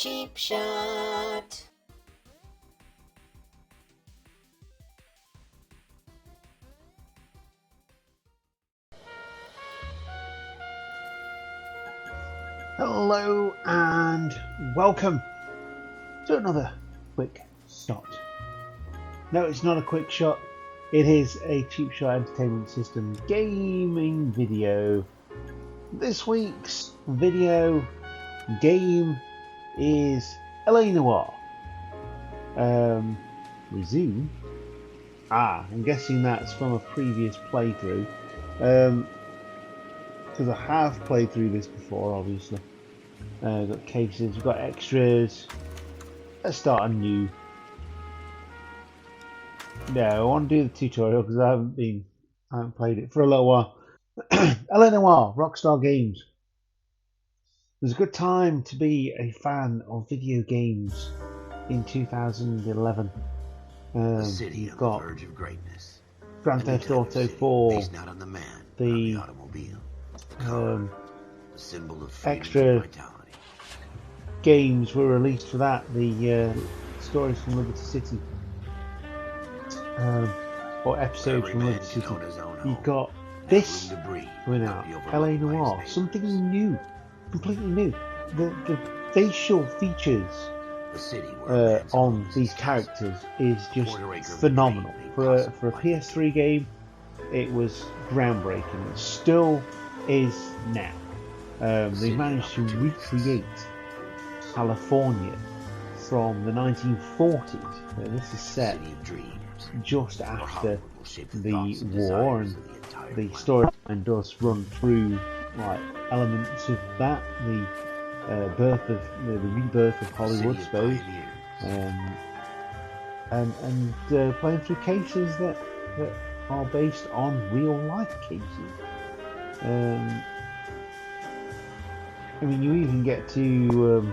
Cheap Shot. Hello and welcome to another quick shot. No, it's not a quick shot. It is a Cheap Shot Entertainment System gaming video. This week's video game is LA Noire. Resume. I'm guessing that's from a previous playthrough. Because I have played through this before, obviously. Got cases, we've got extras. Let's start anew. No, I want to do the tutorial because I haven't played it for a little while. LA Noire, Rockstar Games. It was a good time to be a fan of video games in 2011. The city you've on got the verge of greatness. Grand Theft Auto 4, based not on the man, the the automobile. The car, the symbol of freedom extra and vitality. games were released for that. The stories from Liberty City, or episodes from Liberty City. You've got this coming out, LA Noire, something new, completely new. The facial features on these characters is just phenomenal. For a PS3 game, it was groundbreaking. It still is now. They managed to recreate California from the 1940s. This is set just after the war, and the storyline does run through like elements of that. The the rebirth of Hollywood, I suppose, and playing through cases that are based on real life cases. I mean, you even get to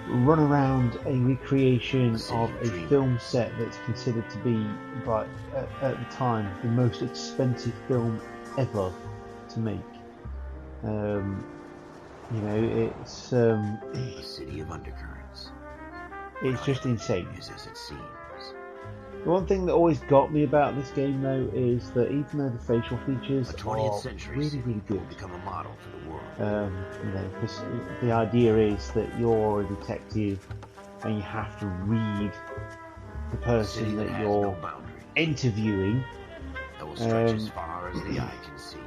run around a recreation of a film set that's considered to be, at the time, the most expensive film ever to make. You know, it's a city of undercurrents. It's just insane. As it seems. The one thing that always got me about this game, though, is that even though the facial features A 20th are century really, city really good, will become a model for the world. you know, because the idea is that you're a detective and you have to read the person that you're interviewing. That will stretch as far as the eye can see.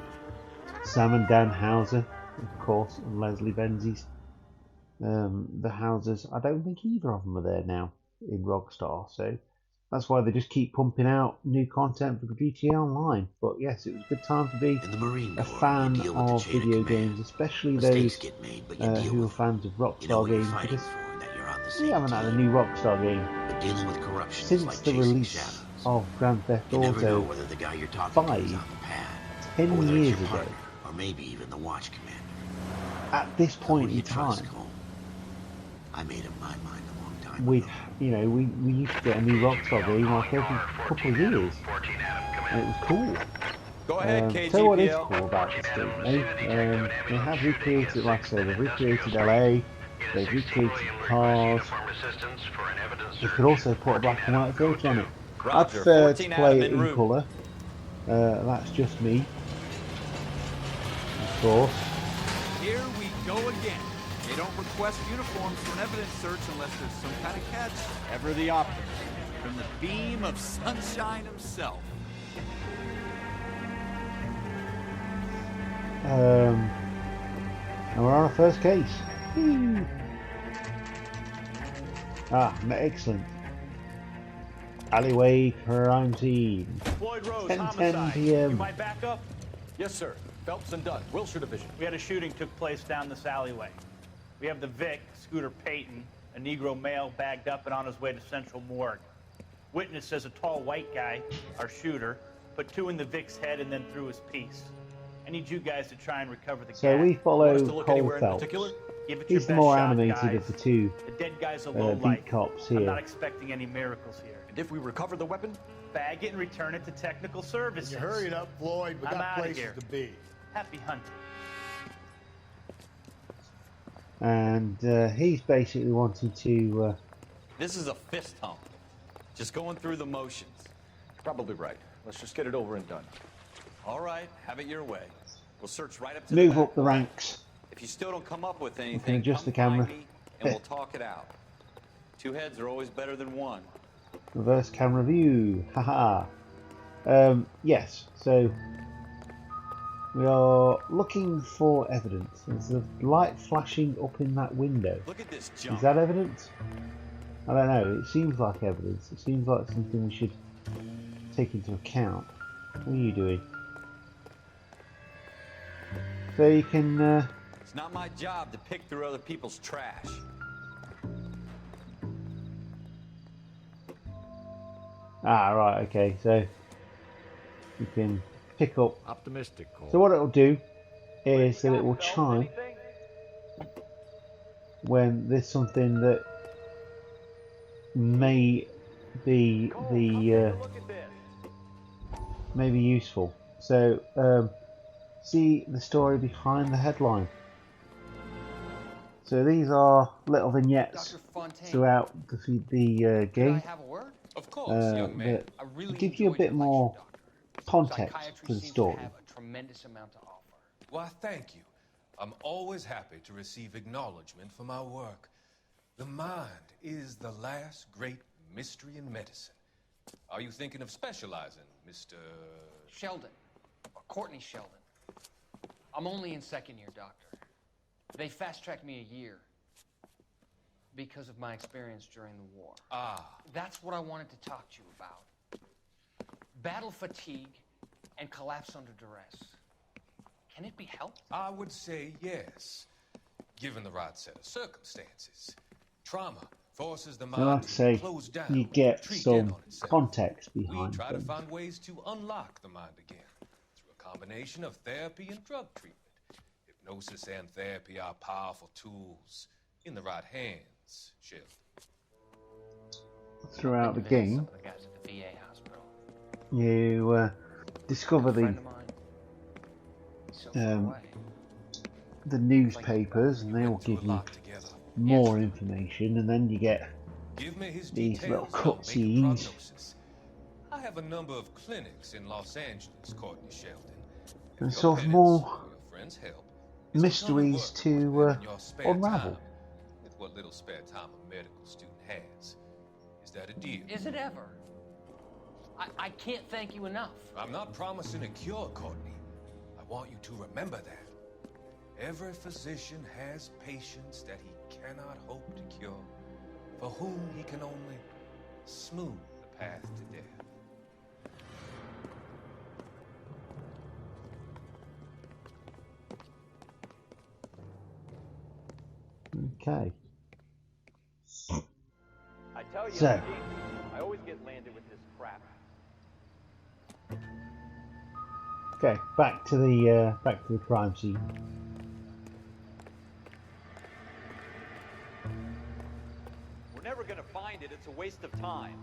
Sam and Dan Houser, of course, and Leslie Benzies. The Housers, I don't think either of them are there now in Rockstar, so that's why they just keep pumping out new content for GTA Online. But yes, it was a good time to be a fan of video games, especially those who are fans of Rockstar games, because we haven't had a new Rockstar game since the release of Grand Theft Auto 5, 10 years ago. Or maybe even the Watch Commander. At this point in time, I made up my mind a long time we ago. used to get a new Rockstar game like every couple of years, and it was cool. Go ahead, KGPL. So what is cool about this game, eh? They have recreated, like I say, they've recreated LA, they've recreated cars. They could also put a black and white filter on it. I prefer to play it in colour. That's just me, of course. Here we go again. They don't request uniforms for an evidence search unless there's some kind of catch. Ever the optimist. From the beam of sunshine himself. And we're on our first case. Woo. Excellent. Alleyway crime scene. Floyd Rose, 10:10 p.m. You might back up? Yes, sir. Phelps and Dunn, Wilshire Division. We had a shooting took place down this alleyway. We have the Vic, Scooter Payton, a Negro male bagged up and on his way to Central Morgue. Witness says a tall white guy, our shooter, put two in the Vic's head and then threw his piece. I need you guys to try and recover the So we follow Cole in Phelps. Give it your He's best the more shot, animated guys. of the two The dead guy's a low life. beat cops I'm here. not expecting any miracles here. And if we recover the weapon? Bag it and return it to technical services. You hurry it up, Floyd. We I'm got outta places here. to be. Happy hunting. and he's basically wanting to. This is a fist hump. Just going through the motions. Probably right. Let's just get it over and done. All right, have it your way. We'll search right up to Move the back up the wall. ranks. If you still don't come up with anything, adjust come the camera. find me and we'll talk it out. Two heads are always better than one. Reverse camera view. Haha. Yes. So we are looking for evidence. There's a light flashing up in that window. Look at this jump. Is that evidence? I don't know. It seems like evidence. It seems like something we should take into account. What are you doing? So you can. It's not my job to pick through other people's trash. Ah, right. Okay. So you can pick up. Optimistic, Cole. So what it'll do is that it will chime when there's something that may be may be useful. So see the story behind the headline. So these are little vignettes throughout the game Of course, young man. that I really give you a enjoyed bit your more lecture, Doctor. context Psychiatry to the seems story. To have a tremendous amount to offer. Why, thank you. I'm always happy to receive acknowledgement for my work. The mind is the last great mystery in medicine. Are you thinking of specializing, Mr. Sheldon, or Courtney Sheldon. I'm only in second year, Doctor. They fast-tracked me a year because of my experience during the war. Ah. That's what I wanted to talk to you about. Battle fatigue and collapse under duress. Can it be helped? I would say yes, given the right set of circumstances. Trauma forces the So like I mind to say, close down, you get retreat in some on itself. context We behind try to things. find ways to unlock the mind again through a combination of therapy and drug treatment. Hypnosis and therapy are powerful tools in the right hands, Sheldon. Throughout the Some game, of the guys at the VA hospital. you discover A friend the of mine. So far away. the newspapers, and they will give you more information, and then you get Give me his these little details and I'll make a cutscenes. prognosis. I have a number of clinics in Los Angeles, Courtney Sheldon. If And your sort of penance more or your friends' help is mysteries to come and to work with them in your spare unravel. time, with what little spare time a medical student has. Is that a deal? Is it ever? I can't thank you enough. I'm not promising a cure, Courtney. I want you to remember that. Every physician has patients that he cannot hope to cure, for whom he can only smooth the path to death. Okay. I tell you, So. I always get landed with this crap. Okay, back to the crime scene. We're never gonna find it. It's a waste of time.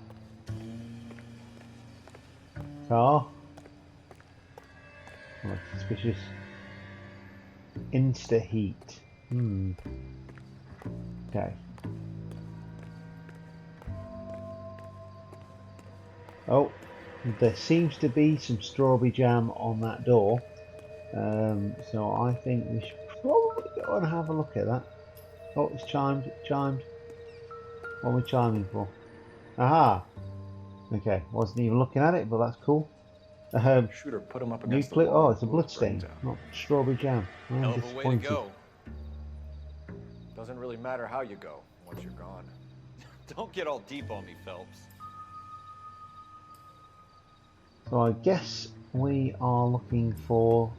Car. Oh, suspicious. Insta heat. Okay. Oh, there seems to be some strawberry jam on that door. So I think we should probably go and have a look at that. Oh, it's chimed. It chimed. What are we chiming for? Aha. Okay, wasn't even looking at it, but that's cool. Shooter put him up New against the clip. wall. Oh, it's a blew his bloodstain, brains out. not strawberry jam. I am Hell of a way to disappointed. go. Doesn't really matter how you go once you're gone. Don't get all deep on me, Phelps. So I guess we are looking for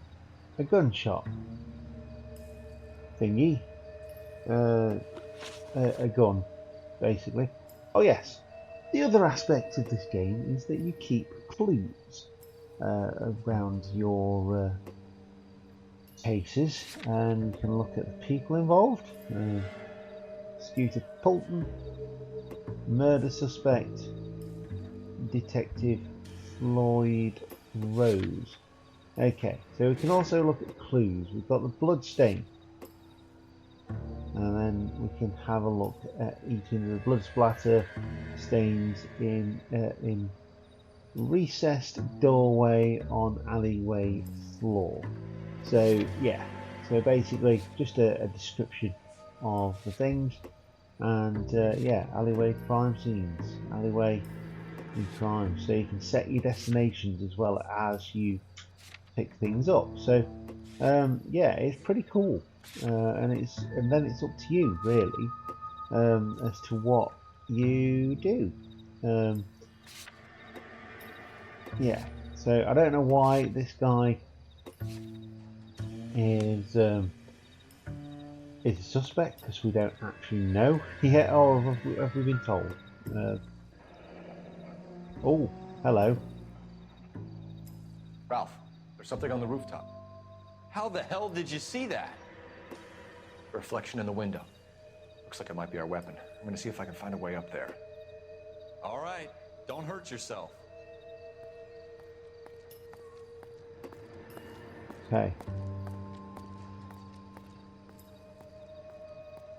a gunshot thingy. A gun, basically. Oh yes. The other aspect of this game is that you keep clues around your cases, and you can look at the people involved. Scooter Polton, murder suspect, Detective Floyd Rose. Okay, so we can also look at clues. We've got the blood stain. then we can have a look at each of the blood splatter stains in recessed doorway on alleyway floor. So yeah, so basically just a description of the things, and yeah, alleyway crime scenes, alleyway in crime. So you can set your destinations as well as you pick things up. So yeah, it's pretty cool, and then it's up to you really as to what you do. Yeah, so I don't know why this guy is a suspect, because we don't actually know yet, or have we been told? Oh, hello. Ralph, there's something on the rooftop. How the hell did you see that? A reflection in the window. Looks like it might be our weapon. I'm gonna see if I can find a way up there. All right, don't hurt yourself. Okay.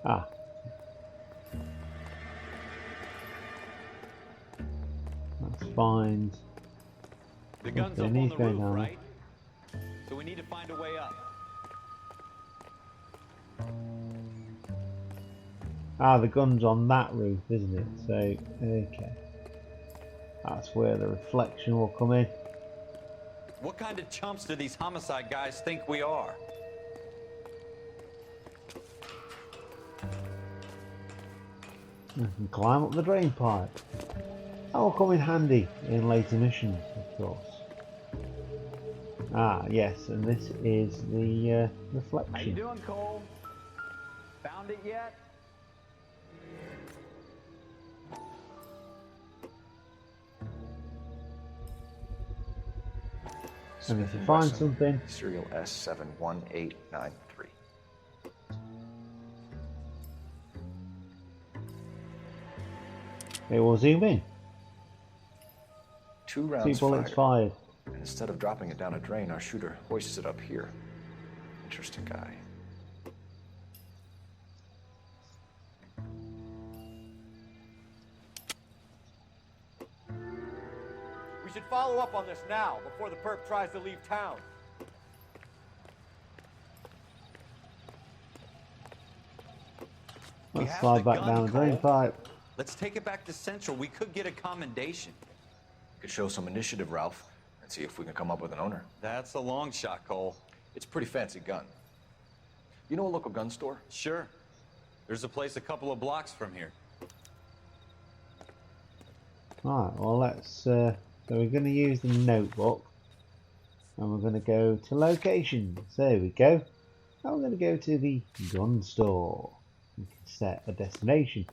Ah. Let's find. The gun's Okay, up on the going roof, down. right? So we need to find a way up. Ah, the gun's on that roof, isn't it? So, okay. That's where the reflection will come in. What kind of chumps do these homicide guys think we are? You can climb up the drain pipe. That will come in handy in later missions, of course. Ah, yes, and this is the reflection. How you doing, Cole? Found it yet? And if you find something, Serial S71893. it will zoom in. 2 2 rounds bullets fired. fired. And instead of dropping it down a drain, our shooter hoists it up here. Interesting guy. We should follow up on this now, before the perp tries to leave town. Let's have slide the back gun, down the drain Cole. pipe. Let's take it back to Central. We could get a commendation. Could show some initiative, Ralph, and see if we can come up with an owner. That's a long shot, Cole. It's a pretty fancy gun. You know a local gun store? Sure. There's a place a couple of blocks from here. Alright, well let's, so we're going to use the notebook. And we're going to go to locations. There we go. Now we're going to go to the gun store. We can set a destination.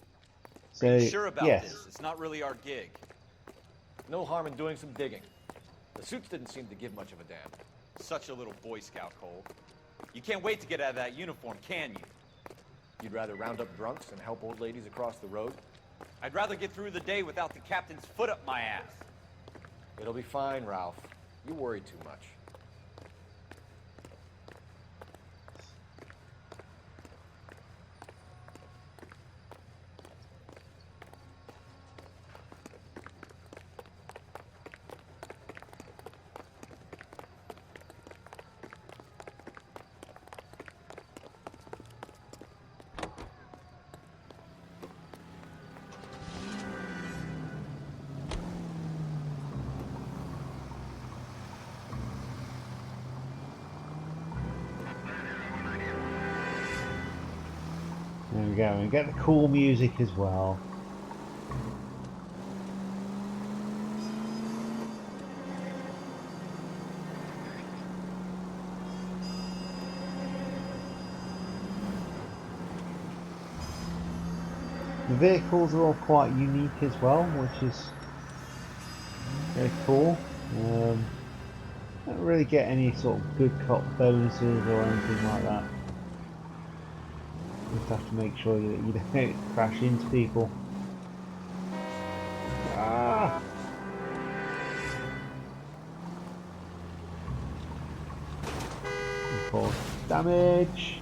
So, Are you sure about yes. this? It's not really our gig. No harm in doing some digging. The suits didn't seem to give much of a damn. Such a little Boy Scout, Cole. You can't wait to get out of that uniform, can you? You'd rather round up drunks and help old ladies across the road? I'd rather get through the day without the captain's foot up my ass. It'll be fine, Ralph. You worry too much. There we go, and get the cool music as well. The vehicles are all quite unique as well, which is very cool. Don't really get any sort of good cop bonuses or anything like that. Just have to make sure that you don't crash into people. Ah! And cause damage.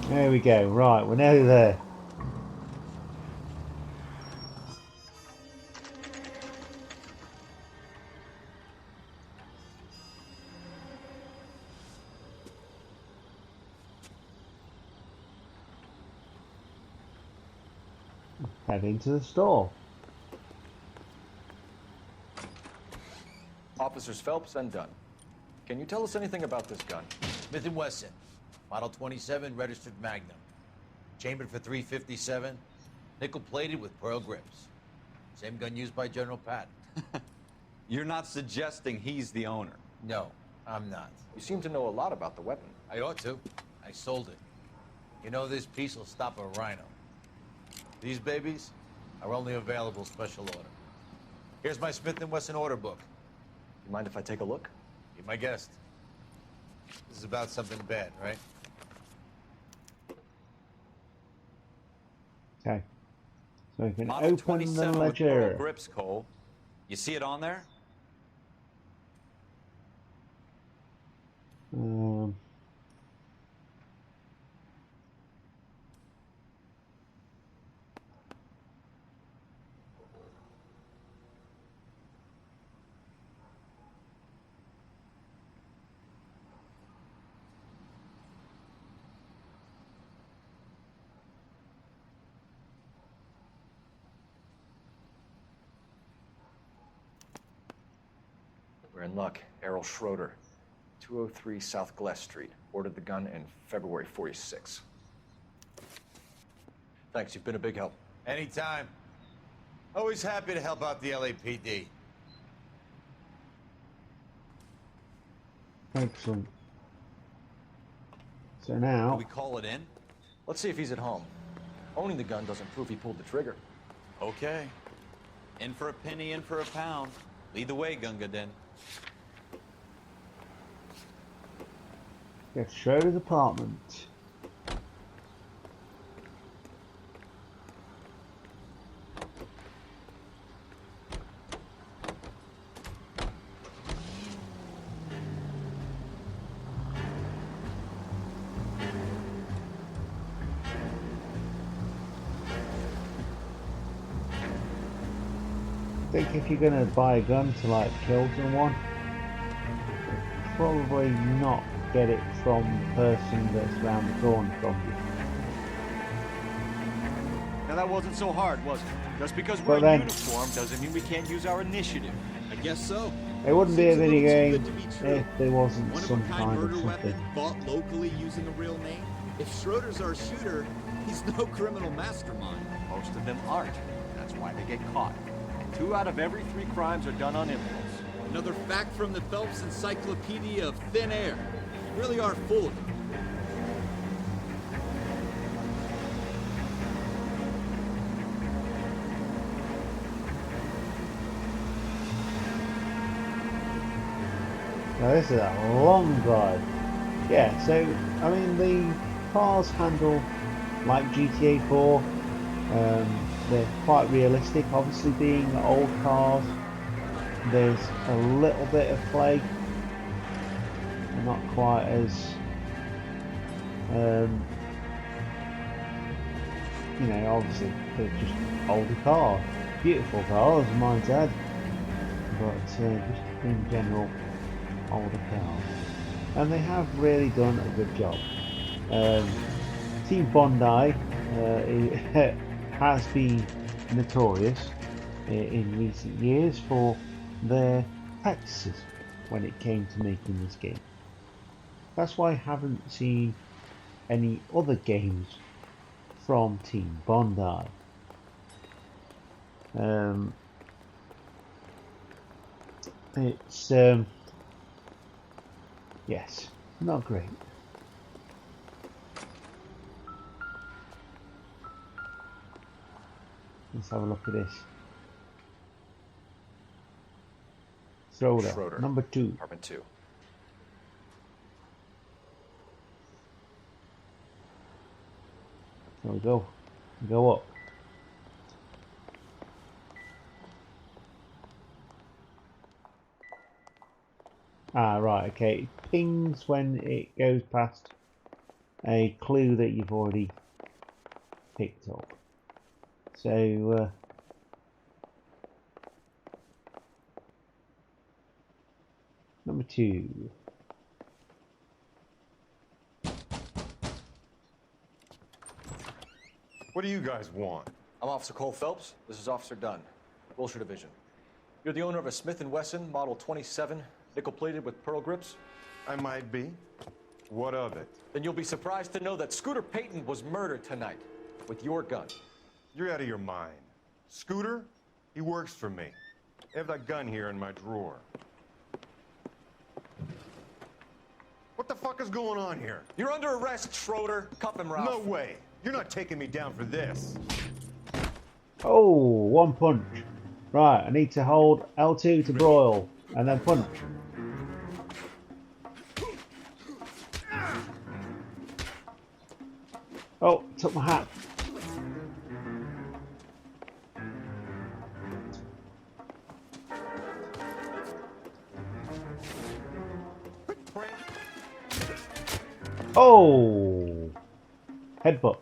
There we go. Right, we're now there. Head into the store. Officers Phelps and Dunn. Can you tell us anything about this gun? Smith & Wesson, Model 27, registered Magnum. Chambered for .357, nickel-plated with pearl grips. Same gun used by General Patton. You're not suggesting he's the owner? No, I'm not. You seem to know a lot about the weapon. I ought to. I sold it. You know, this piece will stop a rhino. These babies are only available special order. Here's my Smith & Wesson order book. You mind if I take a look? Be my guest. This is about something bad, right? Okay. So we can Model open 27 the with pearl ledger. grips, Cole. You see it on there? Um, We're in luck. Errol Schroeder, 203 South Glass Street. Ordered the gun in February '46. Thanks, you've been a big help. Anytime. Always happy to help out the LAPD. excellent. So Do now, we call it in? Let's see if he's at home. Owning the gun doesn't prove he pulled the trigger. Okay. In for a penny, in for a pound. Lead the way, Gunga Din. get Schroeder's apartment. I think if you're gonna buy a gun to like kill someone, probably not get it from the person that's around the corner from you. Now that wasn't so hard, was it? Just because But we're in then- uniform doesn't mean we can't use our initiative. I guess so. It wouldn't be a Seems video little too game good to be true. if there wasn't One some of a kind kind of murder weapon something. bought locally using a real name. If Schroeder's our shooter, he's no criminal mastermind. Most of them aren't. That's why they get caught. 2 out of every 3 crimes are done on impulse. Another fact from the Phelps Encyclopedia of Thin Air. You really are full of it. Now this is a long drive. Yeah, so I mean the cars handle like GTA 4. They're quite realistic, obviously being old cars. There's a little bit of play, not quite as you know, obviously they're just older cars, beautiful cars, might add, but just in general older cars, and they have really done a good job. Team Bondi has been notorious in recent years for their practices when it came to making this game. That's why I haven't seen any other games from Team Bondi. It's yes, not great. Let's have a look at this. Schroeder, number 2. Apartment 2. There we go. Go up. Ah, right, okay. It pings when it goes past a clue that you've already picked up. So number 2. What do you guys want? I'm Officer Cole Phelps. This is Officer Dunn, Wilshire Division. You're the owner of a Smith & Wesson Model 27, nickel-plated with pearl grips? I might be. What of it? Then you'll be surprised to know that Scooter Payton was murdered tonight with your gun. You're out of your mind. Scooter? He works for me. I have that gun here in my drawer. What the fuck is going on here? You're under arrest, Schroeder. Cuff him, Ralph. No way. You're not taking me down for this. Oh, one punch. Right, I need to hold L2 to broil and then punch. Oh, took my hat. Oh, headbutt.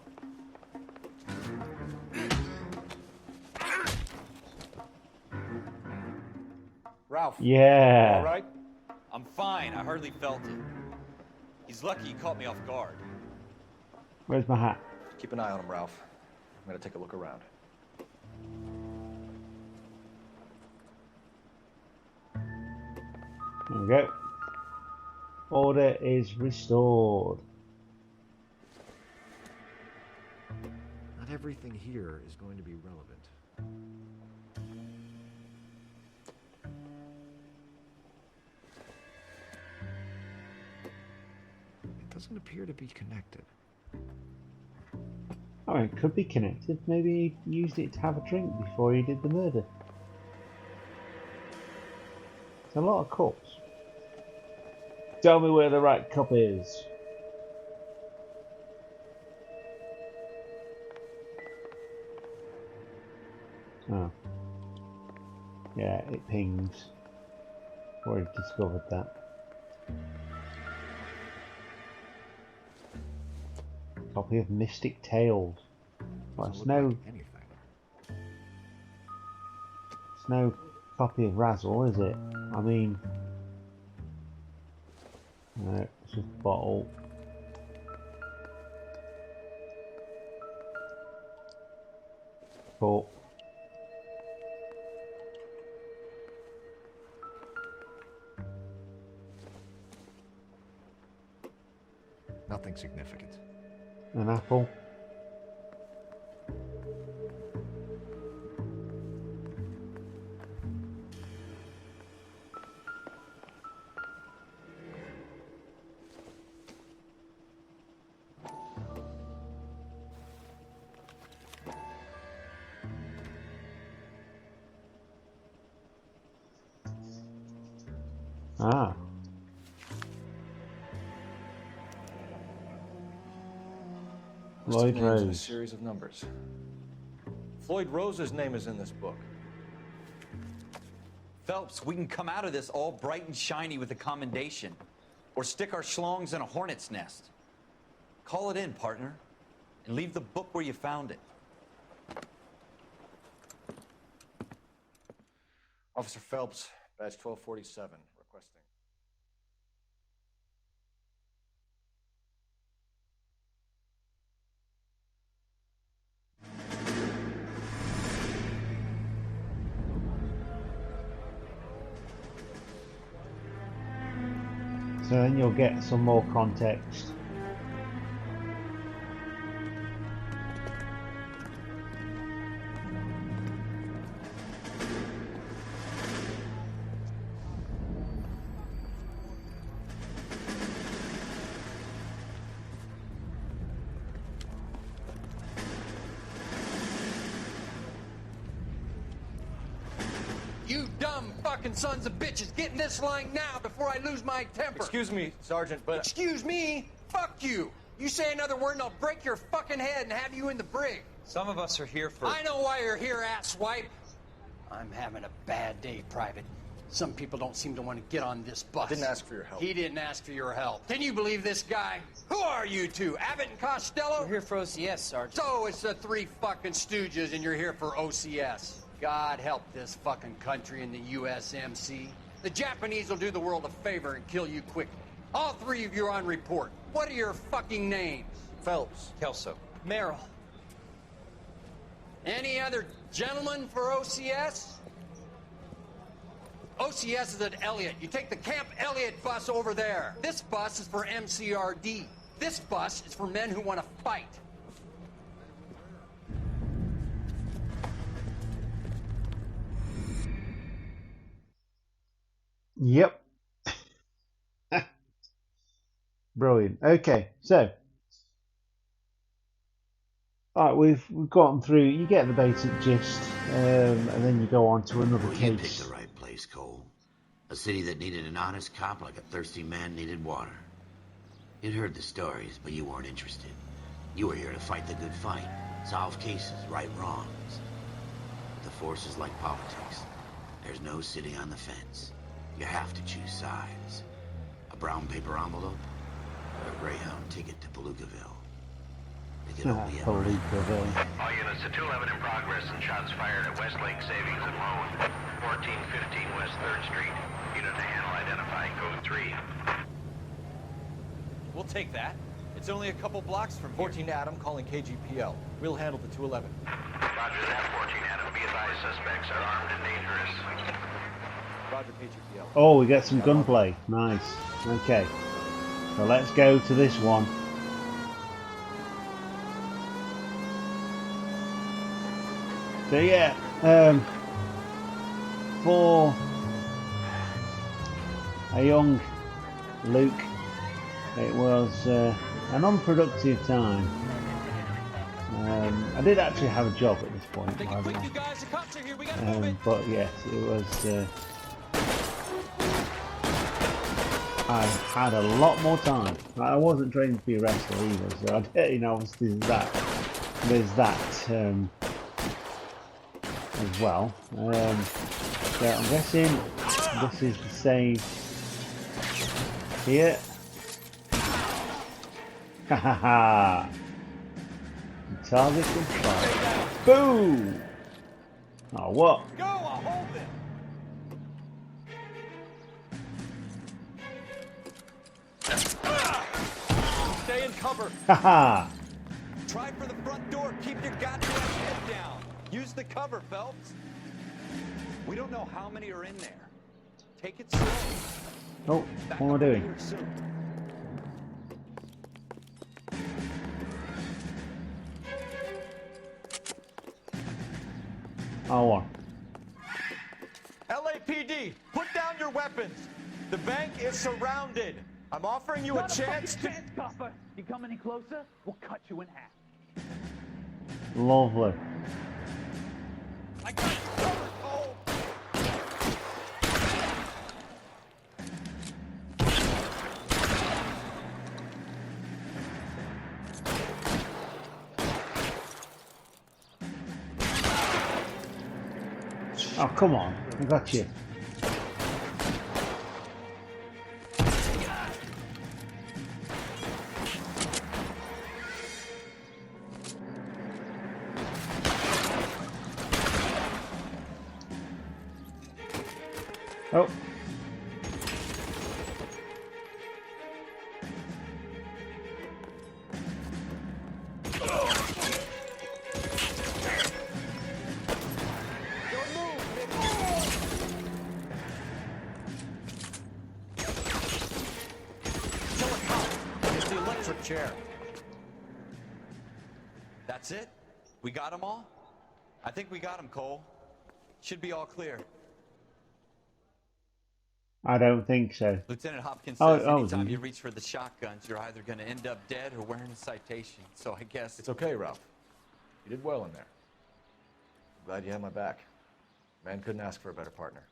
Ralph. Yeah. All right? I'm fine. I hardly felt it. He's lucky he caught me off guard. Where's my hat? Keep an eye on him, Ralph. I'm gonna take a look around. There we go. Order is restored. Not everything here is going to be relevant. It doesn't appear to be connected. Oh, it could be connected. Maybe he used it to have a drink before he did the murder. It's a lot of cups. Tell me where the right cup is. Oh. Yeah, it pings. Already discovered that. Copy of Mystic Tales. Well, it's no... It's no copy of Razzle, is it? I mean... No, it's just a bottle. Cool. Nothing significant. An apple. Ah. Floyd Names in a Rose. series of numbers. Floyd Rose's name is in this book. Phelps, we can come out of this all bright and shiny with a commendation. Or stick our schlongs in a hornet's nest. Call it in, partner. And leave the book where you found it. Officer Phelps, badge 1247, requesting. So then you'll get some more context. You dumb fucking sons of bitches, get in this line now before I lose my temper. Excuse me, Sergeant, but... Excuse me? Fuck you. You say another word and I'll break your fucking head and have you in the brig. Some of us are here for... I know why you're here, asswipe. I'm having a bad day, Private. Some people don't seem to want to get on this bus. Didn't ask for your help. He didn't ask for your help. Can you believe this guy? Who are you two? Abbott and Costello? We're here for OCS, Sergeant. So it's the three fucking stooges and you're here for OCS. God help this fucking country and the USMC. The Japanese will do the world a favor and kill you quickly. All three of you are on report. What are your fucking names? Phelps. Kelso. Merrill. Any other gentlemen for OCS? OCS is at Elliott. You take the Camp Elliott bus over there. This bus is for MCRD. This bus is for men who want to fight. Yep. Brilliant. Okay, so alright, we've gotten through. You get the basic gist, and then you go on to another You case. picked the right place, Cole. A city that needed an honest cop like a thirsty man needed water. You'd heard the stories, but you weren't interested. You were here to fight the good fight, solve cases, right wrongs. The force is like politics. There's no sitting on the fence. You have to choose sides. A brown paper envelope, or a Greyhound ticket to Palookaville. They could only ever end. Palookaville. All units to 211 in progress and shots fired at Westlake Savings and Loan, 1415 West 3rd Street. Unit to handle identifying code 3. We'll take that. It's only a couple blocks from here. 14 Adam calling KGPL. We'll handle the 211. Roger that, 14 Adam. Be advised, suspects are armed and dangerous. Roger, KGPL. Oh, we get some gunplay. Nice. Okay. So let's go to this one. So yeah, for a young Luke, it was an unproductive time. I did actually have a job at this point, but yes, it was. I had a lot more time. I wasn't trained to be a wrestler either, so I, obviously there's that as well. So I'm guessing this is the same here. Ha ha ha! Target control. Boom! Oh, what? Go! I'll hold it! Stay in cover. Haha! Try for the front door. Keep your goddamn head down. Use the cover, Phelps. We don't know how many are in there. Take it slow. Oh, what am I doing? Oh, what? LAPD, put down your weapons. The bank is surrounded. I'm offering you a chance to... Copper. You come any closer, we'll cut you in half. Lovely. I got covered, Cole. Oh, come on. I got you. Oh. It's the electric chair. That's it? We got them all? I think we got them, Cole. Should be all clear. I don't think so. Lieutenant Hopkins Oh, says oh, anytime mhm. you reach for the shotguns, you're either going to end up dead or wearing a citation. So I guess... It's okay, Ralph. You did well in there. Glad you had my back. Man couldn't ask for a better partner.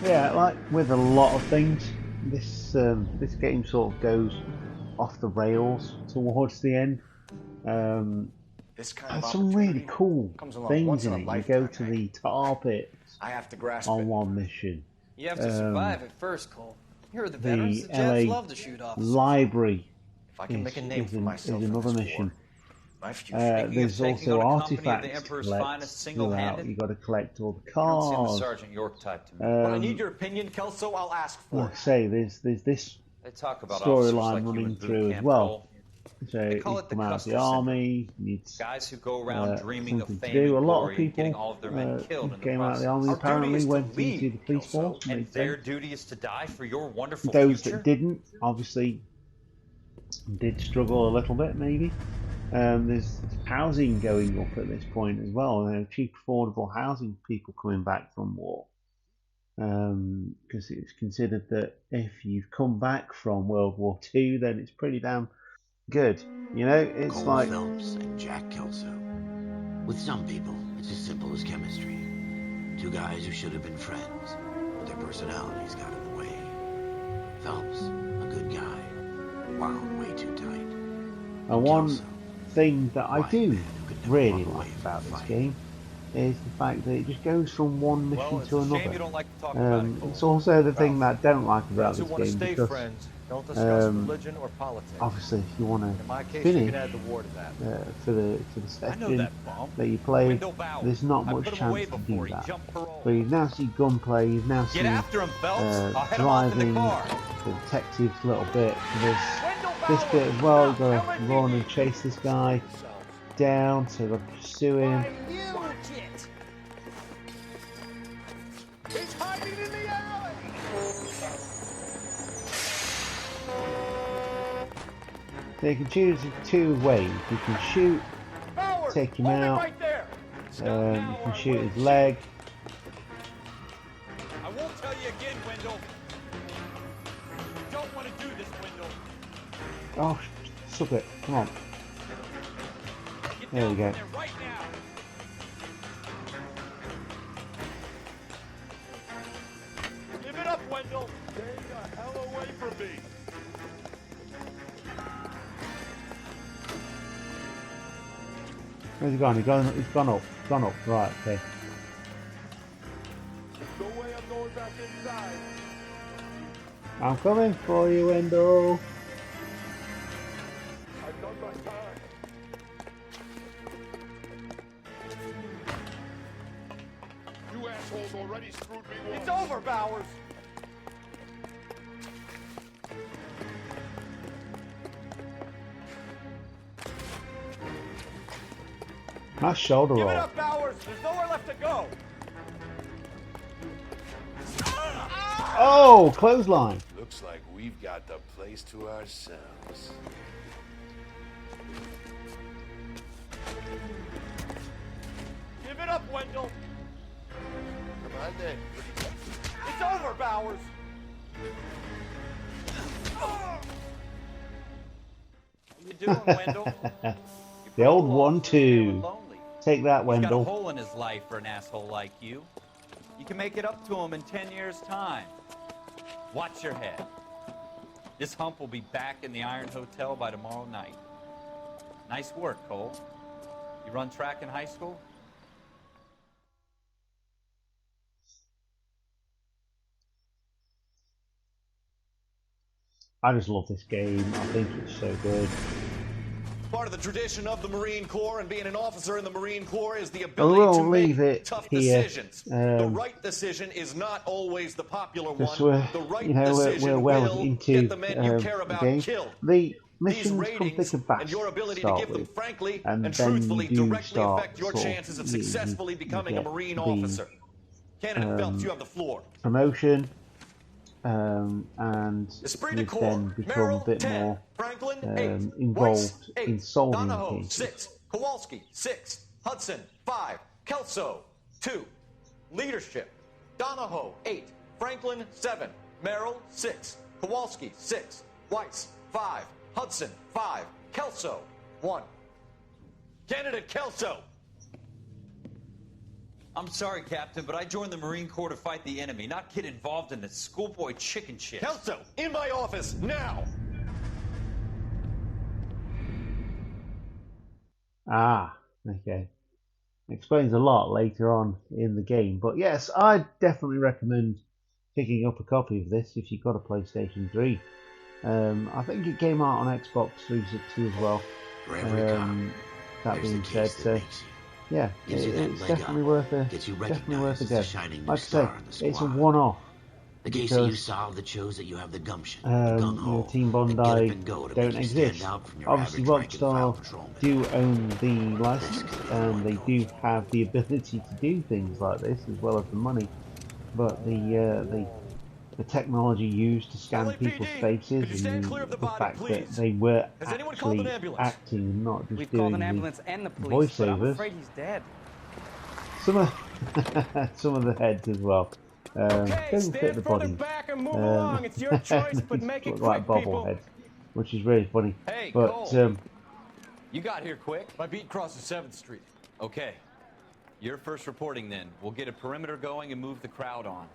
Yeah, like with a lot of things, this game sort of goes off the rails towards the end. This kind There's of some really opportunity cool comes along things once in in a it. You go lifetime, to Hank. the tar pits I have to grasp on it. one mission. You have to survive at first, Cole. Here are the The veterans. The Jets LA love to shoot officers. Library If I can make a name is for myself in another this mission. war, my future. There's taking also on a company of the artifacts to Emperor's collect finest throughout. single-handed? You've got to collect all the You don't seem the cars. Sergeant York type to me. When I need your opinion, Kelso, I'll ask for Like it. I say, there's this They talk about officers storyline like you running in boot through as camp, well. Cole. So They you call it the come out of the Custer army, needs Guys who go around dreaming of something to fame do. A and lot glory of and getting people all of their men killed who in the came out of the process. army Our duty apparently is to went lead, into the police Kelso, force. And Makes their sense. duty is to die for your wonderful Those future? that didn't, obviously, did struggle a little bit, maybe. There's housing going up at this point as well. Cheap, affordable housing for people coming back from war. Because it's considered that if you've come back from World War II, then it's pretty damn good. You know, it's Cole like Phelps and Jack Kelso. With some people, it's as simple as chemistry. Two guys who should have been friends, but their personalities got in the way. Phelps, a good guy, wound way too tight. and one Kelso, thing that I wise do man who could never really walk away like from about a this fight. game is the fact that it just goes from one mission Well, it's to a shame another. you don't like to talk about it, Cole. It's also the thing that I don't like about Friends who this want to game stay because friends don't discuss um, religion or politics. obviously if you want In to my case, you finish can add the war to that. for the I know session that bum. that you play, Wendell Bauer. there's not I much put him away chance to before. do He that. jumped parole. But you've now seen gunplay, you've now Get seen after him, Phelps. I'll head him off in driving the car. the detectives a little bit. There's Wendell this Bauer, bit as well, you've stop. got to run and chase this guy down to pursue him. He's hiding in the alley. So you can choose two ways. You can shoot, Bauer, take him hold it out, right there. you can shoot his leg. I won't tell you again, Wendell. Don't want to do this, Wendell. Oh, suck it, come on. Get There down we go. from there right now. Give it up, Wendell. Stay the hell away from me. Where's he gone? He's gone up. Gone up. Right, okay. No way I'm going back inside. I'm coming for you, Wendell. I've done my time. You assholes already screwed me once. It's over, Bowers. Nice shoulder Give roll. it up, Bowers. There's nowhere left to go. Oh, clothesline. Looks like we've got the place to ourselves. Give it up, Wendell. Come on then. It's over, Bowers. How you doing, Wendell? The old Parole officer feeling 1-2. lonely. Take that, He's got a Wendell. hole in his life for an asshole like you. You can make it up to him in 10 years' time. Watch your head. This hump will be back in the Iron Hotel by tomorrow night. Nice work, Cole. You run track in high school? I just love this game. I think it's so good. Part of the tradition of the Marine Corps and being an officer in the Marine Corps is the I ability will to leave make it tough here. decisions. The Um, right decision is not always the popular Because one. The right decision we're well will into get the men you care the about game. killed. The These missions come ratings thick and fast and your to ability to start give them with, frankly and and then truthfully you do directly start affect your sort of- chances of you successfully becoming a get Marine the, officer. Candidate Phelps, you have the floor. promotion, and Esprit you de Corps, then become Merrill, a bit 10, more Franklin, 8, involved Weiss, 8, in solving Donahoe, cases. 6, Kowalski, 6, Hudson, 5, Kelso, 2, Leadership, Donahoe, 8, Franklin, 7, Merrill, 6, Kowalski, 6, Weiss, 5, Hudson, 5, Kelso, 1. Candidate Kelso! I'm sorry, Captain, but I joined the Marine Corps to fight the enemy, not get involved in this schoolboy chicken shit. Kelso, in my office, now! Ah, okay. Explains a lot later on in the game. But yes, I definitely recommend picking up a copy of this if you've got a PlayStation 3. I think it came out on Xbox 360 as well. That being said, so yeah, it's definitely worth a go. Like I say, it's a one-off. The case that you solved that shows that you have the gumption, the You know, Team Bondi don't exist. Obviously, Rockstar do own the license, and they do have the ability to do things like this as well as the money. But the technology used to scan people's faces and the fact that they were actually acting and not just doing the voiceovers. Some of the heads as well. Don't fit the body. It's your choice, but make it quick, like bobbleheads, which is really funny. Hey, but Cole. You got here quick. My beat crosses 7th Street. Okay. You're first reporting then. We'll get a perimeter going and move the crowd on.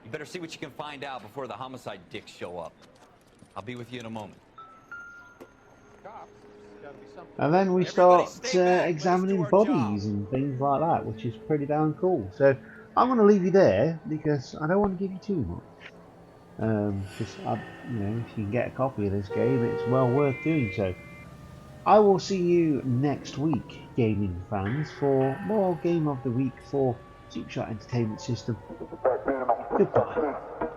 You better see what you can find out before the homicide dicks show up. I'll be with you in a moment. And then we start examining bodies and things like that, which is pretty damn cool. So I'm going to leave you there because I don't want to give you too much. Because you know, if you can get a copy of this game, it's well worth doing so. I will see you next week, gaming fans, for more Game of the Week for Super Shot Entertainment System. Goodbye.